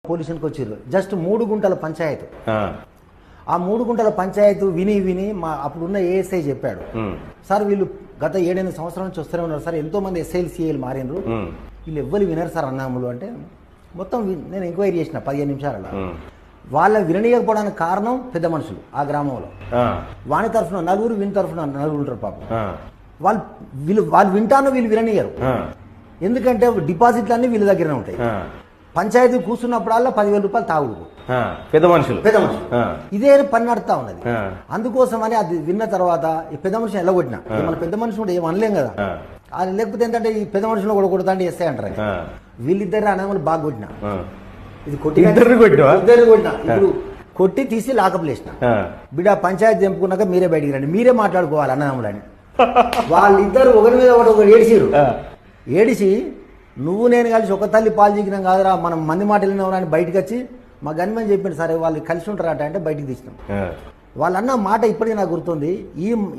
పోలీసులకు వచ్చారు జస్ట్ 3 గుంటల పంచాయతీ. ఆ 3 గుంటల పంచాయతీ విని మా అప్పుడున్న ఏఎస్ఐ చెప్పాడు, సార్ వీళ్ళు గత 7-8 సంవత్సరాల నుంచి వస్తూనే ఉన్నారు సార్, ఎంతో మంది ఎస్ఐలు సిఐలు మారినరు, వీళ్ళు ఎవ్వరు వినరు సార్ అన్నాములు అంటే మొత్తం నేను ఎంక్వైరీ చేసిన 15 నిమిషాలలో. వాళ్ళ విననీయకపోవడానికి కారణం పెద్ద మనుషులు ఆ గ్రామంలో. వాని తరఫున నలుగురు, వీని తరఫున నలుగురు ఉంటారు పాపం. వాళ్ళు వింటాను, వీళ్ళు విననీయరు. ఎందుకంటే డిపాజిట్లన్నీ వీళ్ళ దగ్గరనే ఉంటాయి. పంచాయతీ కూర్చున్నప్పుడల్లా 10,000 రూపాయలు తాగుడు పెద్ద మనుషులు ఇదే పని నడుతా ఉన్నది. అందుకోసమని అది విన్న తర్వాత ఈ పెద్ద మనిషిని ఎల్లగొట్టిన. మన పెద్ద మనిషి కూడా ఏం అనలేం కదా, అది లేకపోతే ఏంటంటే ఈ పెద్ద మనుషులు కూడా కొడతా అంటే ఎస్ఐ అంటారు. వీళ్ళిద్దరు అన్నదమ్ములు బాగా కొట్టిన. ఇది కొట్టిన ఇప్పుడు కొట్టి తీసి లాకప్ లేసిన. బిడ్డ పంచాయతీ తెంపుకున్నాక మీరే బయటికి రండి, మీరే మాట్లాడుకోవాలి అన్నదమ్ములని. వాళ్ళిద్దరు ఒకరి మీద ఒకరు ఏడిసి నువ్వు నేను కలిసి ఒక తల్లి పాలు చీకినాం కాదురా, మనం మంది మాట వెళ్ళినవరా అని బయటకు వచ్చి మా గన్మని చెప్పిండు, సరే వాళ్ళు కలిసి ఉంటారట అంటే బయటికి తీసినాం. వాళ్ళన్న మాట ఇప్పటికీ నాకు గుర్తుంది.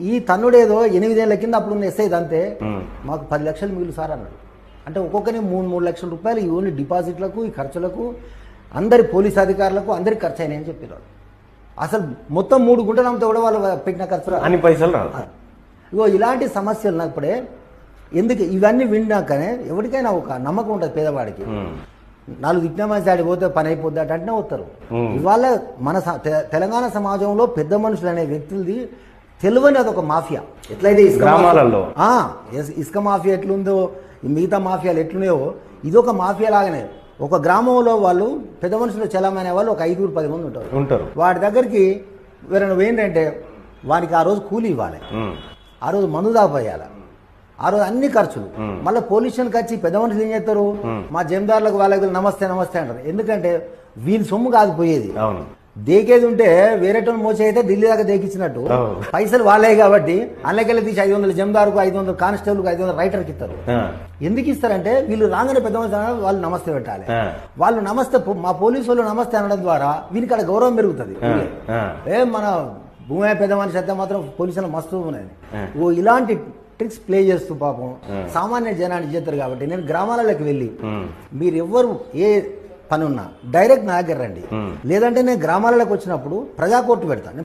ఈ తన్నుడేదో 8 ఏళ్ల కింద అప్పుడున్న ఎస్ఐ అంతే, మాకు 10 లక్షలు మిగులు సార్ అన్నాడు. అంటే ఒక్కొక్కరి 3 లక్షల రూపాయలు ఈ ఓన్లీ డిపాజిట్లకు, ఈ ఖర్చులకు, అందరి పోలీస్ అధికారులకు అందరికి ఖర్చు అయినాయని చెప్పారు. అసలు మొత్తం 3 గుంటల అంతా కూడా వాళ్ళు పెట్టిన ఖర్చు అన్ని పైసలు. ఇగో ఇలాంటి సమస్యలు ఉన్నప్పుడే ఎందుకు ఇవన్నీ విన్నాకనే ఎవరికైనా ఒక నమ్మకం ఉంటుంది పేదవాడికి. 4 విజ్ఞామాసి దాడికి పోతే పని అయిపోద్ది అంటే వస్తారు. ఇవాళ మన తెలంగాణ సమాజంలో పెద్ద మనుషులు అనే వ్యక్తులది తెలివని అదొక మాఫియా. ఎట్లయితే ఇసుక మాఫియా ఎట్లుందో, మిగతా మాఫియాలు ఎట్లున్నాయో ఇదొక మాఫియా లాగానే. ఒక గ్రామంలో వాళ్ళు పెద్ద మనుషులు చలమనే వాళ్ళు ఒక 5-10 మంది ఉంటారు. వాడి దగ్గరికి ఎవరైనా పోయిందంటే వానికి ఆ రోజు కూలి ఇవ్వాలి, ఆ రోజు మందు దాపోయాలి, ఆ రోజు అన్ని ఖర్చులు. మళ్ళీ పోలీసులకు వచ్చి పెద్ద మనుషులు ఏం చేస్తారు, మా జమీదారులకు వాళ్ళకి నమస్తే నమస్తే అంటారు. ఎందుకంటే వీళ్ళు సొమ్ము కాకపోయేది, దేకేది ఉంటే వేరేటోని మోసే అయితే ఢిల్లీ దాకా దేకిచ్చినట్టు పైసలు వాళ్ళే కాబట్టి అందులోకెళ్ళి తీసి 500 జమీదారుకు, 500 కానిస్టేబుల్కు, 500 రైటర్కి ఇస్తారు. ఎందుకు ఇస్తారంటే వీళ్ళు రాగానే పెద్ద మనుషులు వాళ్ళు నమస్తే పెట్టాలి. వాళ్ళు నమస్తే, మా పోలీసు వాళ్ళు నమస్తే అనడం ద్వారా వీనికి అక్కడ గౌరవం పెరుగుతుంది. మన భూమి పెద్ద మనిషి అయితే మాత్రం పోలీసులు మస్తు ఉన్నది. ఇలాంటి ట్రిక్స్ ప్లే చేస్తూ పాపం సామాన్య జనాన్ని చేస్తారు. కాబట్టి నేను గ్రామాలలోకి వెళ్ళి మీరు ఎవ్వరు ఏ పని ఉన్నా డైరెక్ట్ నా దగ్గర రండి, లేదంటే నేను గ్రామాలలోకి వచ్చినప్పుడు ప్రజా కోర్టు పెడతాను.